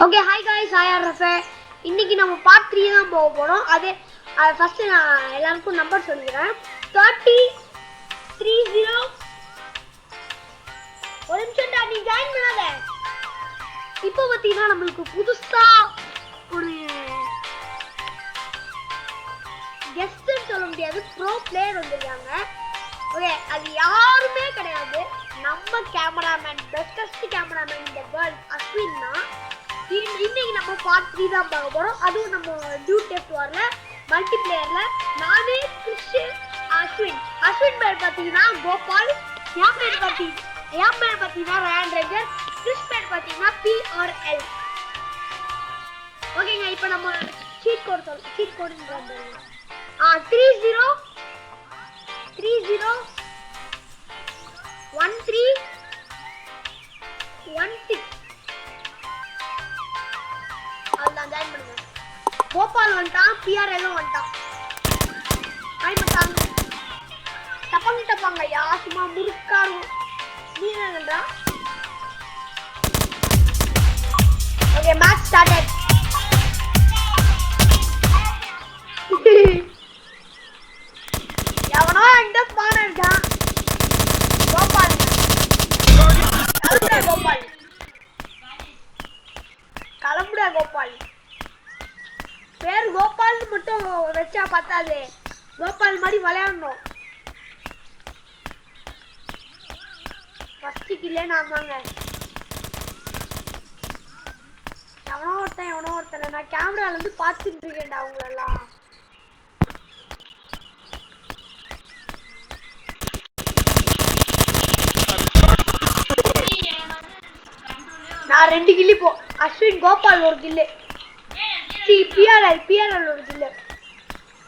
Okay, hi guys, I am Rafa. இன்னைக்கு நம்ம part 3 தான் போக போறோம். அது ஃபர்ஸ்ட் நான் எல்லாருக்கும் நம்பர் சொல்லிக்கிறேன். 30 30 ஒரு நிமிஷம்டா நீ ஜாயின் பண்ணாத. இப்போ பாத்தீங்கன்னா நமக்கு புதுசா ஒரு கெஸ்ட் சொல்ல முடியாது, ப்ரோ பிளேயர் வந்திருக்காங்க. ஓகே, அது யாருமே கிடையாது, நம்ம கேமராமேன், பெஸ்டஸ்ட் கேமராமேன் இந்த வேர்ல்ட் அஸ்வின் தான். இன்னைக்கு நம்ம பார்ட் 3 தான் பார்க்க போறோம். அதுவும் நம்ம டியூட் டெஸ்ட் வரல மல்டிப்ளேயர்ல நானே கிறிஷ் அஸ்வின் பேர் பார்த்தீங்கன்னா கோபால், என் பேர் பார்த்தீங்கன்னா ரயான் ரேஞ்சர், கிறிஷ் பேர் பார்த்தீங்கன்னா PRL. ஓகேங்க, இப்போ நம்ம சீட் கோட் 30 13 16 அதான் ஜாயின் பண்ணுங்க. கோபால் வந்துட்டான், PRL வந்துட்டான். ஆயிட்டாங்க டப்பாங்க யா சும்மா முறுக்காரும் நீங்கன்றா. Okay, match started. எவனோ இந்த ஸ்பான் இருக்கான். கோபால் கிளம்புடா கோபால். பேர் கோபால் மட்டும் வச்சா பத்தாது, கோபால் மாதிரி விளையாடணும். ஃபர்ஸ்ட் கில்லே நான் தாங்க. எவனோ ஒருத்தன் நான் கேமரால இருந்து பார்த்துட்டு இருக்கேன்டா அவங்களெல்லாம். நான் 2 கில்லி போ. அஸ்வின் கோபால் ஒரு கில்லு, PRL ஒரு கில்லு,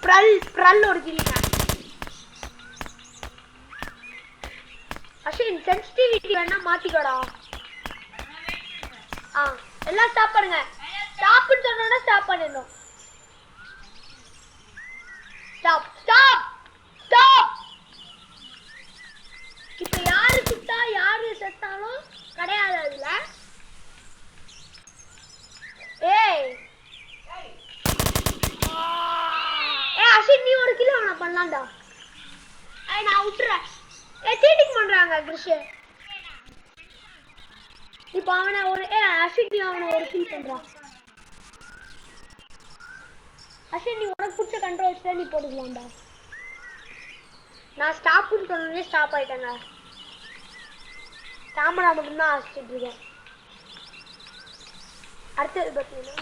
பிரல் ஒரு கில்லுங்க. அஸ்வின் சென்சிட்டிவிட்டி வேணா மாத்திக்கடா. எல்லாம் ஸ்டாப் பண்ணுங்க. ஸ்டாப்னு சொன்னோம்னா ஸ்டாப் பண்ணிடணும். ஸ்டாப். இப்ப யாரு சுட்டா யாரு செத்தாலும் கிடையாது அதுல. ஏய் அஸ்வின் நீ ஒரு கிலோ அவனை பண்ணலாம்டா. நான் விட்டுறேன். சீட்டிங் பண்றாங்க கிருஷ். இப்ப அவனை ஒரு அஸ்வின் நீ அவனை ஒரு கில் பண்றான். அஸ்வின் நீ உனக்கு பிடிச்ச கண்ட்ரோல்ஸ் தான் நீ போட்டுக்கலாம்டா. நான் ஸ்டாப்னு சொன்னோடனே ஸ்டாப் ஆயிட்டேங்க. கேமரா மட்டும்தான் அடிச்சுட்டு இருக்கேன். அடுத்தது பார்த்தீங்கன்னா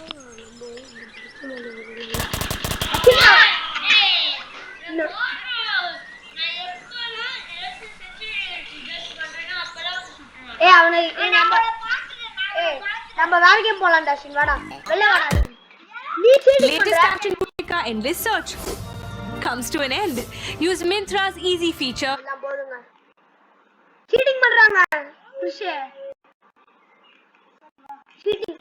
நம்ம வேற கேம் போலாம்டா. அஸ்வின் வாடா, வெளிய வாடா. நீ சீட்டிங் பண்ற. Endless search comes to an end. Use Myntra's easy feature. நான் போடுங்க. சீட்டிங் பண்றாங்க கிருஷ். சீட்டிங்.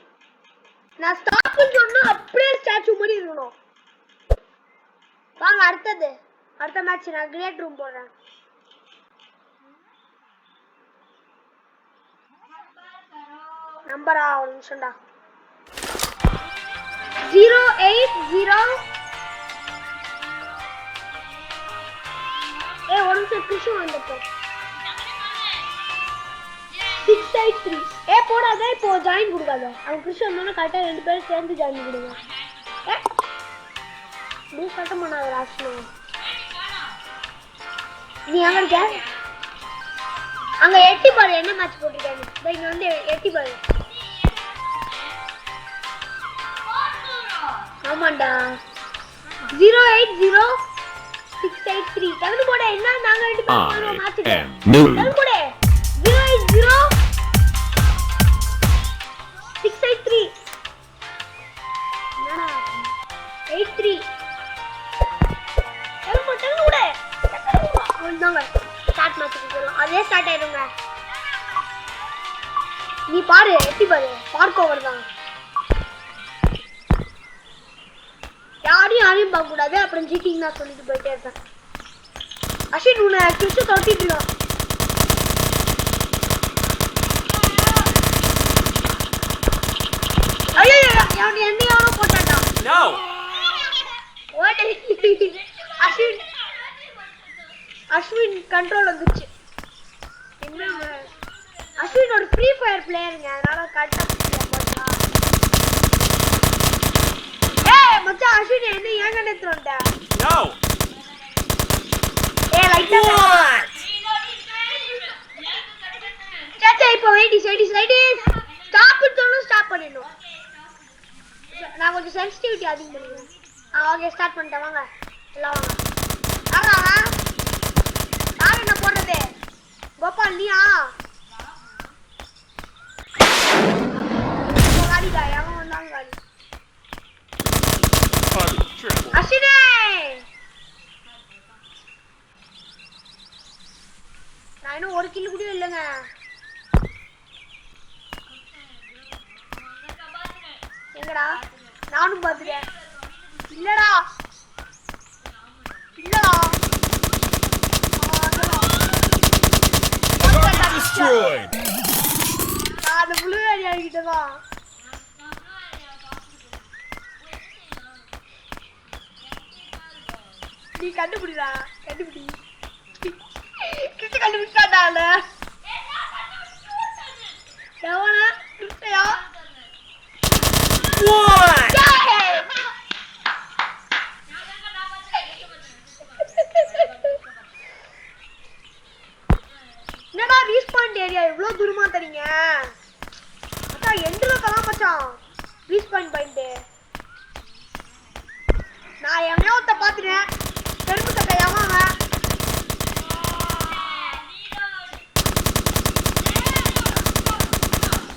நான் ஸ்டாப்னு சொன்னா அப்படியே ஸ்டாச்சு மாதிரி இருக்கணும். வாங்க அடுத்த மேட்ச் நான் கிரேட் ரூம் போடுறேன். நம்பரா ஒரு நிமிஷம்டா. 080 ஒரு நிமிஷம் கிருஷ் வந்துட்டோ. 683 போடாத. இப்போ ஜாயின் கொடுக்காத. அவன் கிருஷ் வந்தோன்னா கரெக்டாக 2 பேரும் சேர்ந்து ஜாயின் கொடுங்க. நீ கட்டம் பண்ணாத ராஷ்ணம். நீ அங்க இருக்க, அங்க எட்டி பாரு என்ன மேட்ச் போட்டுருக்காங்க. இங்க வந்து எட்டி பாரு. ஆமாண்டா. 080 683 டக்கு போடு. என்ன நாங்க 2 பேரும் மேட்ச் டக்கு போடு. 080 683 என்னடா 83 டக்கு போடு போடு. வந்தாங்க ஸ்டார்ட் மேட்ச் போறோம். அதே ஸ்டார்ட் ஆயிடுங்க. நீ பாரு எட்டி பாரு. பார்க் ஓவர் தான். யாரையும் பார்க்க கூடாது, அப்புறம் ஜீட்டிங் நான் சொல்லிட்டு போயிட்டே இருக்கேன். அஸ்வின் உன்னை கிறிஸ்து தொட்டிட்டு இருக்கான். அஸ்வின் அஸ்வின் கண்ட்ரோல் வந்துச்சு. என்னங்க அஸ்வின் ஒரு ஃப்ரீ ஃபயர் பிளேயருங்க, அதனால கரெக்டா போட்டா. ஏய் மச்சான் அஸ்வின் என்ன ஏங்க நேத்துறோம்டா? No. ஏய் லைட்டா சேச்சே இப்போ வெயிட் ஸ்டாப் பண்ணனும், ஸ்டாப் பண்ணிடணும். நான் கொஞ்சம் சென்சிட்டிவிட்டி அதிகம் பண்ணிக்கிறேன். ஓகே ஸ்டார்ட் பண்ணிட்டேன். வாங்க எல்லாம் வாங்க. யார் என்ன போடுறது? கோபால் நீயா? காடிடா எவன் வந்தாங்க காடி. அஸ்வினே நான் இன்னும் ஒரு கில்லு கூட இல்லைங்க. எங்கடா? நானும் பாத்துட்டேன். இல்லடா Destroyed. அந்த புளு ஏரியா கிட்டதான். நீ கண்டுபிடிடா, கண்டுபிடி. கிட்ட கண்டுபிடிச்சாடால. எவனா? கிட்டயா? What? என்னடா ரீஸ்பாண்ட் ஏரியா இவ்ளோ தூரமா தரீங்க? மச்சான் எண்ட்ல தரலாம் மச்சான். Respond point. நான் எவனையோத்த பாத்துறேன். கருப்பு சட்டை எவன்?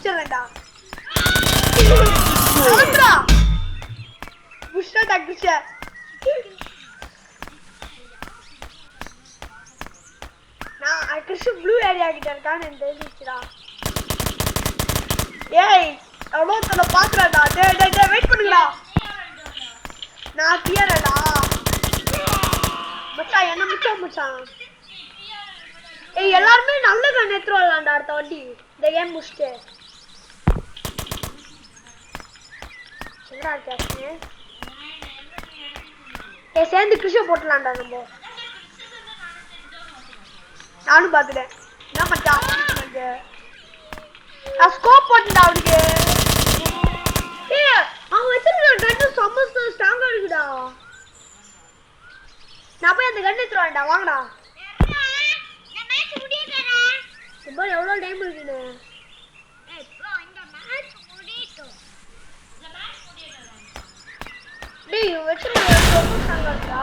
சரிடா. ஆத்ரா. புஷ்டா தக்குச்சே. நான் கிறிஸ் ப்ளூ ஏரியா கிட்ட இருக்கான்னு எனக்கு தெரிஞ்சிச்சுடா. ஏய் அவ்வளோ தலை பாக்குறாடா. டே வெயிட் பண்ணுங்கடா. நான் கிளியரடா மச்சான். என்ன மச்சான் ஏய் எல்லாருமே நல்ல கன் எடுத்துடலாம்டா அடுத்த வாட்டி இந்த கேம் முடிச்சுட்டு. என்னடா கேஸ்னு? ஏய் சேர்ந்து கிறிஷோ போட்டுலாம்டா நம்ம. நானும் பாத்துட்டேன். என்ன மச்சான் நான் ஸ்கோப் போட்டுடா அவனுக்கு. ஏய் அவன் வச்சிருக்க கன்னு செம்ம ஸ்ட்ராங்கா இருக்குடா. நான் போய் அந்த கன் எடுத்துறேன்டா. வாங்கடா. நான் மேட்ச் முடியறேன்டா. இப்போ எவ்வளவு டைம் இருக்குன்னு? ஏய் ப்ரோ இந்த மேட்ச் முடியட்டும். இந்த மேட்ச் முடியறடா. டேய் வச்சிருக்க ரொம்ப ஸ்ட்ராங்கா இருக்கா?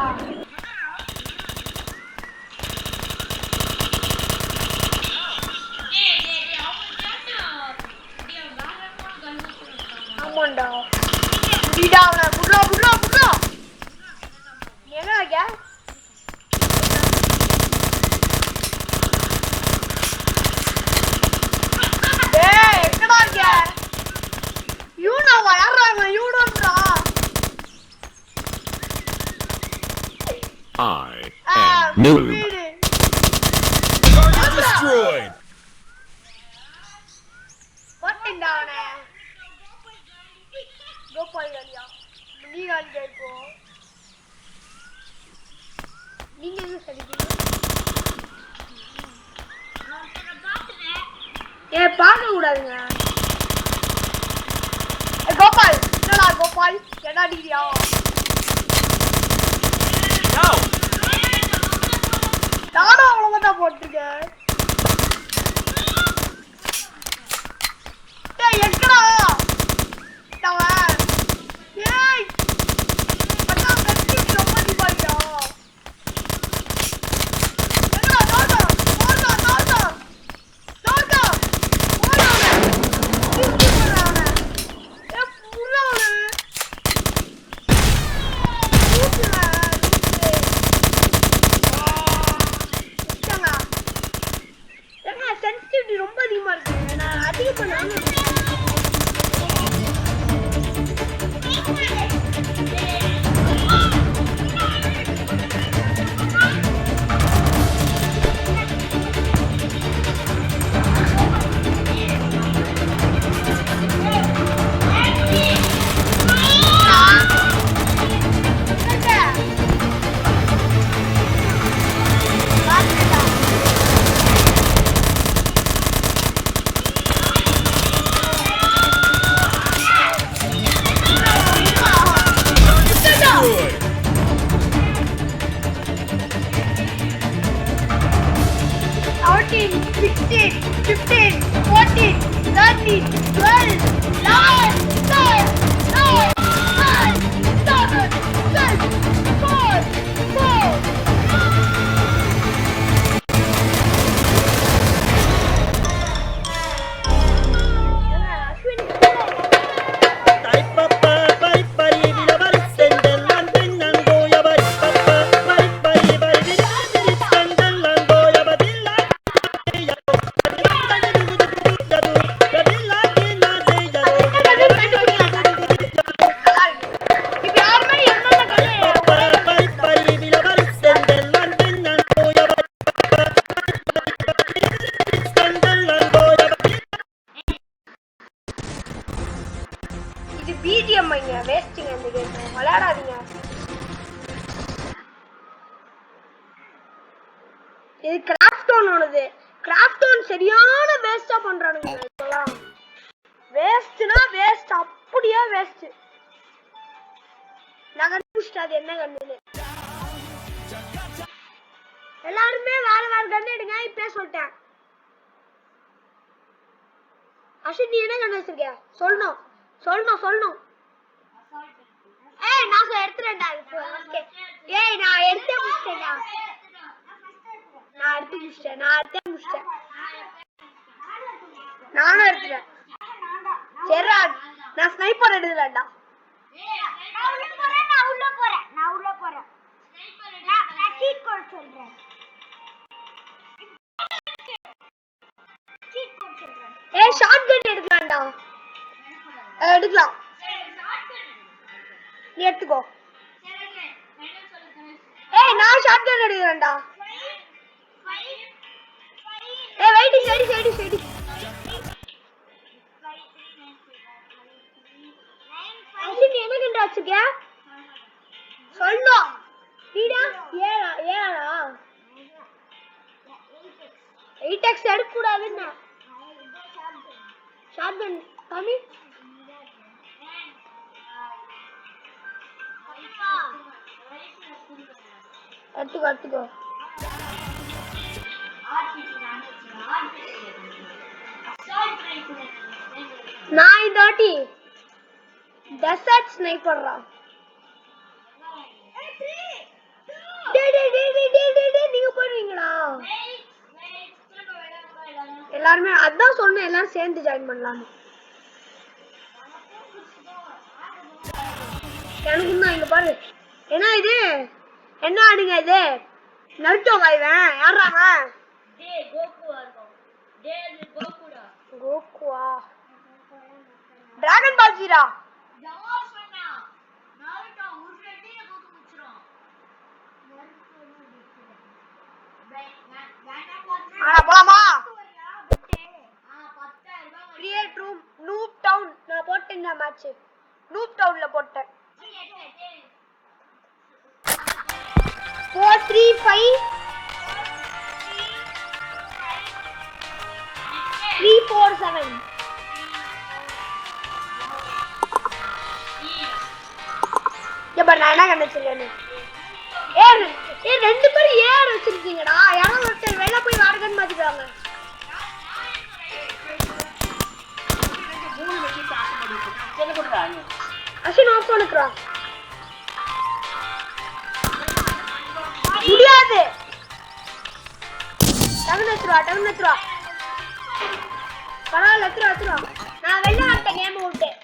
ஆமாண்டா. முடிடா அவன. புட்றா. என்ன ஆகா? டேய் எங்கடா இருக்க? யூனா வயறாங்க. யூடோன்றா. I am noob. Target destroyed. போட்டேன்டா அவன. கோபால் காலியா? நீ காலியா இப்போ? நீங்க என்ன சொல்றீங்க? ஏய் பார்க்க கூடாதுங்க. கோபால் என்னடா கோபால் என்ன அடிக்கிறியா? No. நானும் அவ்வளவுதான் போட்டிருக்கேன். டேய் எங்கடா? தவன். ஏய் அண்ணா வெட்டி ரொம்ப டிபாய்டா. எங்கடா டோடா? ஓடா. திருப்பி போறானே. ஏய் புறானே. ஊத்துடா. சென்சிட்டிவிட்டி ரொம்ப அதிகமா இருக்கு. நான் அதிகம் பண்ணாம 13, 12, 9, 10, 9, 8, 7, 6, 5, 4. BGM வேஸ்டிங்க இந்த கேம் விளையாடாதீங்க. இது கிராஃப்டோனோடது. கிராஃப்டோன் சரியான வேஸ்டா பண்றானுங்க இப்பலாம். வேஸ்ட்னா வேஸ்ட், அப்படியே வேஸ்ட். நான் கண்டுபிடிச்சிட்டேன் அது என்ன கண்ணுன்னு. எல்லாருமே வேற வேற கண்ணு எடுங்க. இப்பயே சொல்லிட்டேன். அஷித் நீ என்ன கண்ணு வச்சிருக்க? சொல்லணும். ஏய் நான் எடுத்துறேன்டா இப்போ. ஏய் நான் எடுத்து முடிச்சிட்டேன்டா. நான் எடுத்து முடிச்சிட்டேன். நானும் எடுத்துறேன். சரிடா நான் ஸ்னைப்பர் எடுக்கலடா. நான் உள்ள போறேன். நான் சீட் கோட் சொல்றேன். ஏய் ஷாட்கன் எடுக்கலாம்டா. எடுக்கலாம். நீ எடுத்துக்கோ. ஏய் நான் ஷாட்கன் எடுக்கறேன்டா. ஏய் வெயிட் சைடு. அசின் என்ன கண்டா வச்சிருக்க? சொல்லு. நீடா ஏடா 8x எடுக்க கூடாதுன்னா. ஷாட்கன் கம்மி. எடுத்துக்கோ. நான் இந்த வாட்டி டெசர்ட் ஸ்னைப்பர்ரா. நீங்க போடுவீங்களா? எல்லாருமே அதான் சொன்னேன், எல்லாரும் சேர்ந்து ஜாயின் பண்ணலாம். எனக்கு தான் இங்க பாரு. என்ன இது? என்ன ஆடுங்க இது? நருட்டோ வாய்வன் யாராவ? டேய் கோகுவா இருக்கும். டேய் இது கோகுடா. கோகுவா. டிராகன் பால் ஜீரா. யார் சொன்னா? நருட்டோ உருட்டே கோகு முச்சுறோம். ஆனா போலாமா? கிரியேட் ரூம் நூப் டவுன் நான் போட்டேன். இந்த மேட்ச் நூப் டவுன்ல போட்டேன். 4 3 5 3 4 7. நான் என்ன கண்டுச்சிருக்கேன்னு ரெண்டு பேரும் ஏர் வச்சிருக்கீங்கடா. யாரும் ஒருத்தர் வெளில போய் வாடகன்னு மாத்திட்டாங்க. அஷின் ஆஃப் பண்ணிக்கிறான். முடியாது. டவுன் எத்துறா. பரவாயில்ல எத்துறா. நான் வெளில வந்துட்டேன்.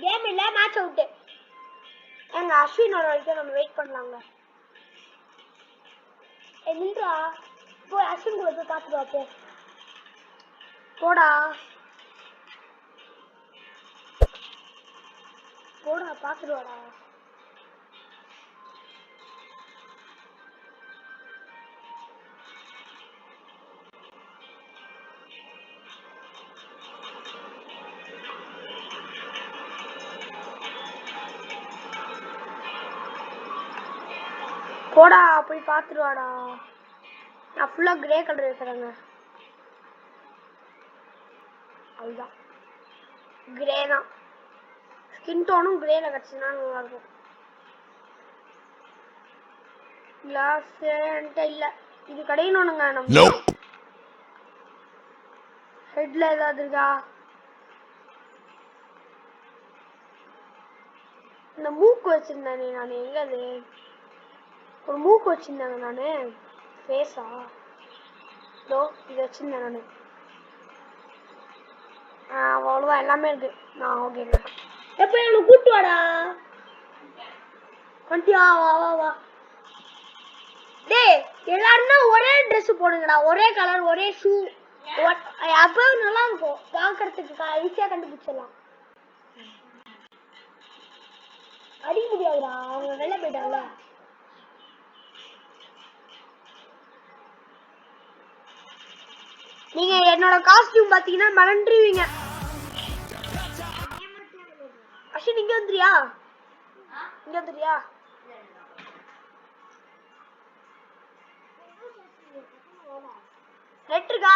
கேம் இல்ல மேட்ச் அவுட். எங்க அஸ்வின் ஒரு வரைக்கும் நம்ம வெயிட் பண்ணலாங்க. நின்றா போய் அஸ்வின் கூட போய் பார்த்துட்டு போடா பார்த்துட்டு வாடா. போடா போய் பார்த்துட்டு வாடா. நான் ஃபுல்லா கிரே கலர் வைக்கிறேங்க. அதுதான் கிரே தான். ஸ்கின் டோனும் கிரேல கிடச்சுன்னா நல்லா இருக்கும். கிளாஸ் என்கிட்ட இல்லை. இது கடையணுங்க. நம்ம ஹெட்ல ஏதாவது இருக்கா? இந்த மூக்கு வச்சிருந்தானே நான் எங்க அது ஒரு மூக்கு வச்சிருந்தாங்க நானு ஃபேஸா இதோ இது வச்சிருந்தேன் நானு அவ்வளோதான் எல்லாமே இருக்கு நான் ஓகே எப்போ எனக்கு கூட்டு வாடா வண்டியா வா வா வா டேய் எல்லாருமே ஒரே ட்ரெஸ் போடுங்கடா ஒரே கலர் ஒரே ஷூ அப்போ நல்லா இருக்கும் பார்க்கறதுக்கு ஈஸியா கண்டுபிடிச்சிடலாம் அடிக்க முடியாதுடா அவங்க வெளில போயிட்டாங்கல்ல நீங்க என்னோட காஸ்டியூம் பாத்தீங்கன்னா மறந்துடுவீங்க அஸ்வின் இங்க வந்துறியா நெட் இருக்கா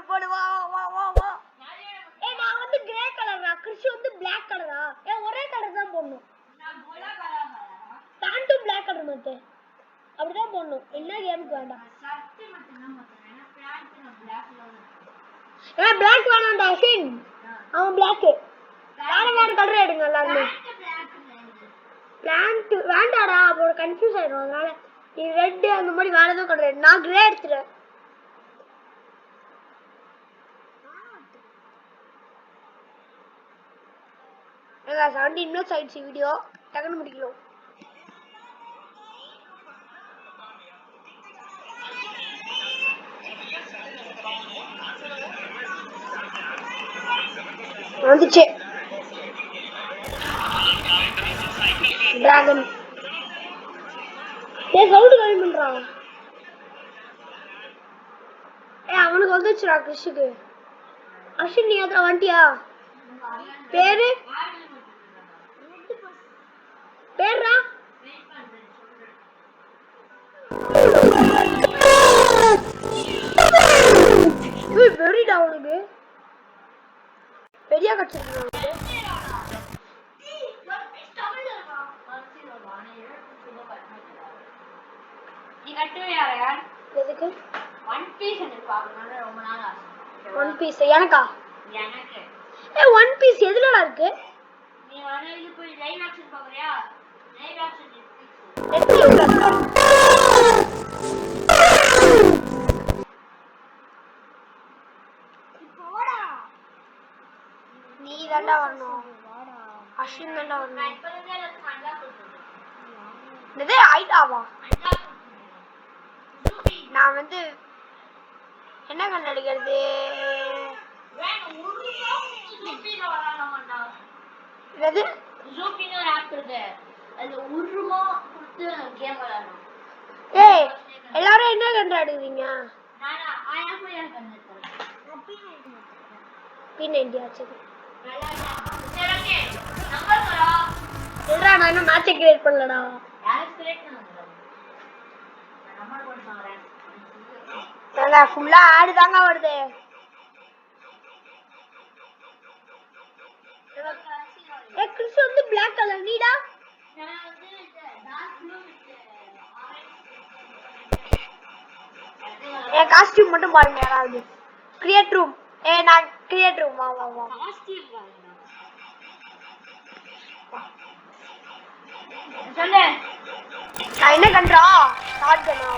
போடு வா வா வா வா ஏய் நான் வந்து கிரே கலர்ரா கிறிஷ் வந்து Black கலரா ஒரே கலர் தான் போடணும் நான் போலா கலரா பேண்ட் Black கலர் மத்த அப்படிதான் போடணும் என்ன கேம்க்கு வேண்டாம் ஷர்ட் மட்டும் தான் போடுறேன் பேண்ட் நான் Black கலர் Black வேணாம்டா அஸ்வின் அவன் Black வேற கலர் எடுங்க எல்லாரும் பேண்ட் வேண்டாடா அப்போ கன்ஃபியூஸ் ஆயிடும் அதனால நீ ரெட் அந்த மாதிரி வேற ஏதோ கலர் எடு நான் கிரே எடுத்துறேன் ஏங்க 17 minutes ஆயிடுச்சு வீடியோ டக்குன்னு முடிக்கலாம் வந்துச்சு டிராகன் சவுண்ட் கம்மி பண்றான் அவனுக்கு வந்துச்சுடா கிறிஷுக்கு அஸ்வின் நீ அத வண்டியா பேரு பேரா வெரிடா உனக்கு பெரிய கட்சிருக்காங்க நீ கட்டுவே யார் எதுக்கு ஒன் பீஸ் எனக்கு பார்க்கணும்னு ரொம்ப நாள் ஆசை ஒன் பீஸ் எனக்கா எனக்கு ஒன் பீஸ் எதுலடா இருக்கு நீ வந்து போய் லைவ் ஆக்ஷன் பாக்குறியா லைவ் ஆக்ஷன் நீ தாண்டா வரணும் அஸ்வின் தாண்டா வரணும் இது ஐடாவா நான் வந்து என்ன கண்ணடிக்கிறது எது ஜூபின்னு ஒரு ஆப் இருக்கு அதுல உருமா கொடுத்து கேம் விளையாடணும் ஏய் எல்லாரும் என்ன கண்ணாடுறீங்க நானா ஆயா போய் கண்ணு பின் இந்தியா சரி சரி ஓகே நம்பர் வரா சொல்றா நான் இன்னும் மேட்ச் கிரியேட் பண்ணலடா யாரை கிரியேட் பண்ணுங்க நம்பர் போட்டு சொல்றேன் நல்லா ஃபுல்லா ஆட் தாங்க வருது கிறிஸ் வந்து Black கலர் நீடா நான் வந்து டார்க் ப்ளூ வித் காஸ்டியூம் மட்டும் பாருங்க யாராவது கிரியேட் ரூம் நான் கிரியேட் ரூம் வா வா வா காஸ்டியூம் பாருங்க சொல்லு நான் என்ன கண்ட்ரா ஸ்டார்ட் பண்ணா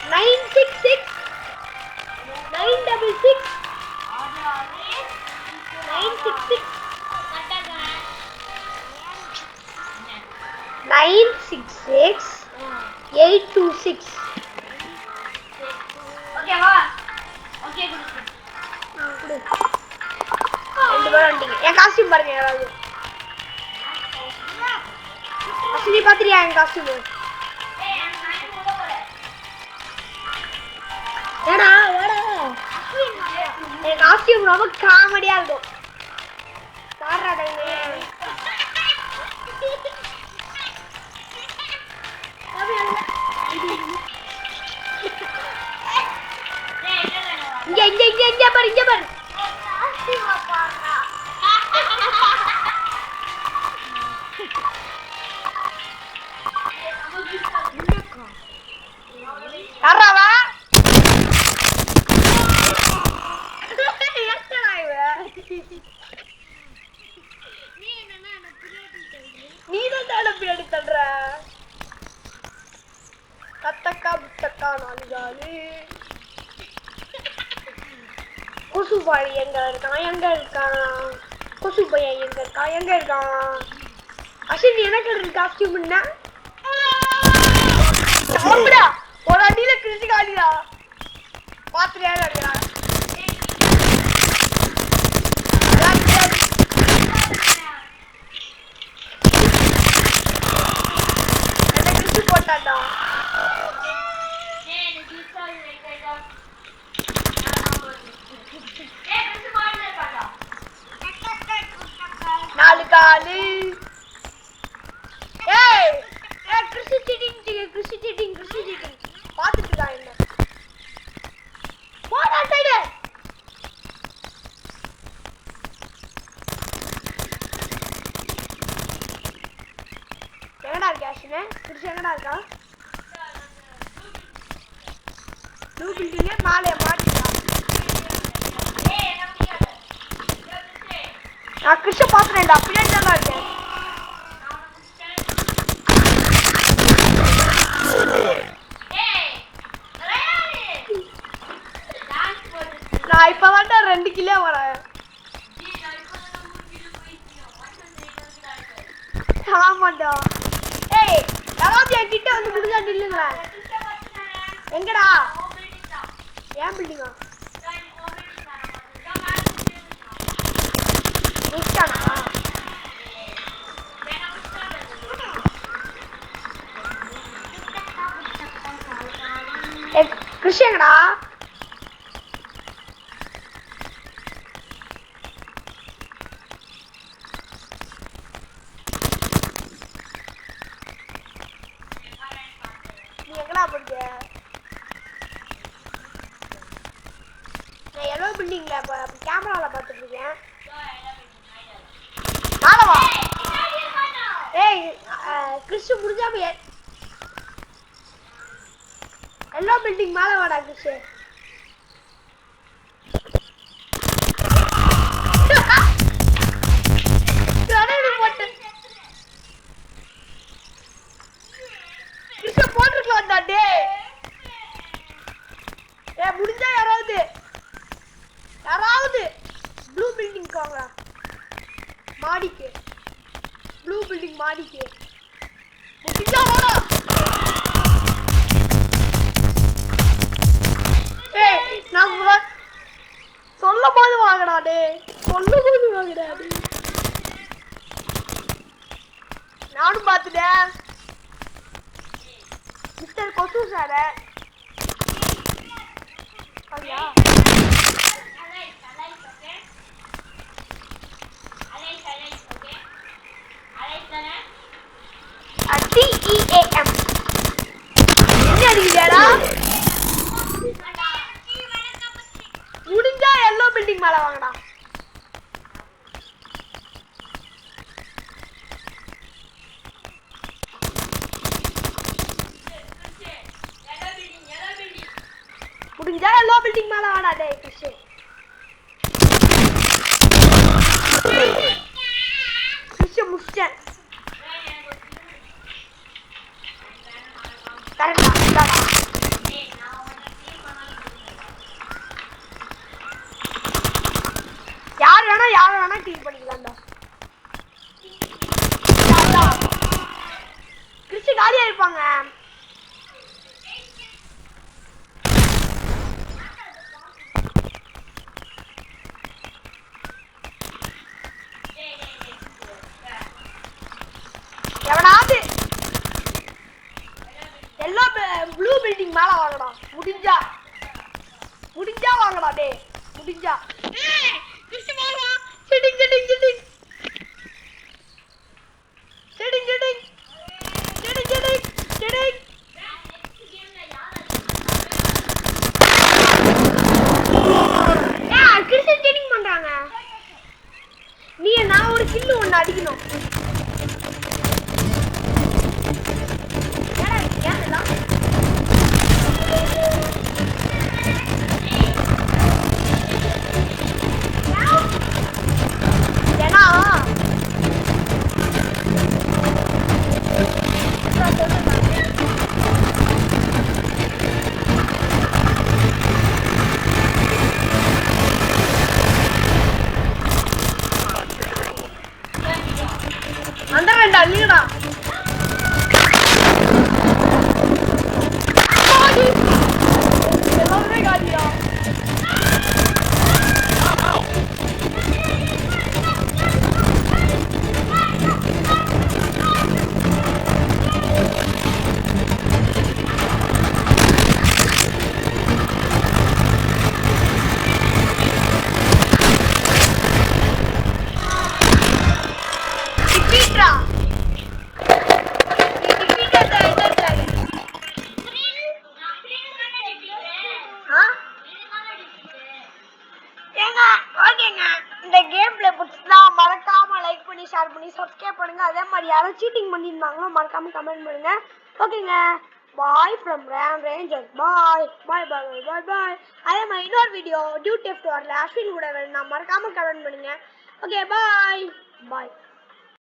966 966 966 966 826 ஓகேவா ஓகே குடு ரெண்டு பேரும் வந்துட்டீங்க என் காஸ்டியூம் பாருங்க யாராவது அஸ்வினி பாத்திரியா என் காஸ்டியூம் ஏடா வாடா என் காஸ்டியூம் ரொம்ப காமெடியா இருக்கும் பாடுறா டைம் கத்தக்கா புத்தக்கா நாலுகாலு. கொசு பாய் எங்க இருக்கான்? கொசு பையன் எங்க இருக்கான்? அஸ்வின் எனக்கு காஸ்டியூம் என்ன? ஆமாடா, ஒரு அடியில கிழிச்சு காலிடா. பாத்துறியா அடிக்கிறா? போட்டாடா. நாலு காலு. ஏய் கிறிஸ்டி சீட்டிங் பாத்துட்டு இருக்கா என்ன? போடா சைடு. எங்கடா இருக்க அஸ்வினே? கிறிஸ்டி எங்கடா இருக்கா? ப்ளூ பில்டிங்கே மேலே மாட்டிட்டா. நான் கிறிஸ்ட பாத்துறேன்டா, பின்னாடி தான் இருக்கேன். நான் இப்பதான்டா 2 கிலோ வரேன். ஆமாண்டா. ஏய் யாராவது என் கிட்ட வந்து முடிஞ்சா நில்லுங்களேன். எங்கடா? ஏன் பில்டிங்கா? முடிச்சானா? கிறிஸ்டி எங்கடா? நீ எங்கடா போறீங்க? நான் எல்லோ பில்டிங்ல கேமரால பாத்துட்டு இருக்கேன். நாளவா? ஏய் கிறிஸ்டி முடிஞ்சாம எல்லோ பில்டிங் மேல வாடா கிறிஸ்டி. போட்டுருக்கலாம்டா டேய். முடிஞ்சா யாராவது ப்ளூ பில்டிங் வாங்க. மாடிக்கு ப்ளூ பில்டிங் மாடிக்கு முடிஞ்சா வாடா. நான் சொல்லும் போது வாங்கடா டேய். நானும் பார்த்துட்டேன் மிஸ்டர் கொசு சார. TEAM என்ன அடிக்குதுடா? முடிஞ்சா எல்லோ பில்டிங் மேல வாங்கடா. முடிஞ்சா எல்லோ பில்டிங் மேல வாடா டேய் கிறிஸ்டி. கிறிஸ்டி முடிச்சேன். கரெக்டா யார் வேணா கிளிக் பண்ணிக்கலாம்டா. கிறிஸ்டி காலியா இருப்பாங்க. எவனாவது எல்லோ ப்ளூ பில்டிங் மேல வாங்கடா. முடிஞ்சா வாங்கடா டேய். முடிஞ்சா பண்றாங்க. நீ நான் ஒரு கில்லு ஒண்ணு அடிக்கணும். ஏன்னா பிடிச்சிருந்தாங்களோ மறக்காம கமெண்ட் பண்ணுங்க. ஓகேங்க, பாய் ஃப்ரம் ரேன் ரேஞ்சர். பாய் பாய் பாய் பாய் பாய். அதே மாதிரி இன்னொரு வீடியோ டியூ டெஃப்ட் வரல, அஸ்வின் கூட வேணும், நான் மறக்காம கமெண்ட் பண்ணுங்க. ஓகே பாய் பாய்.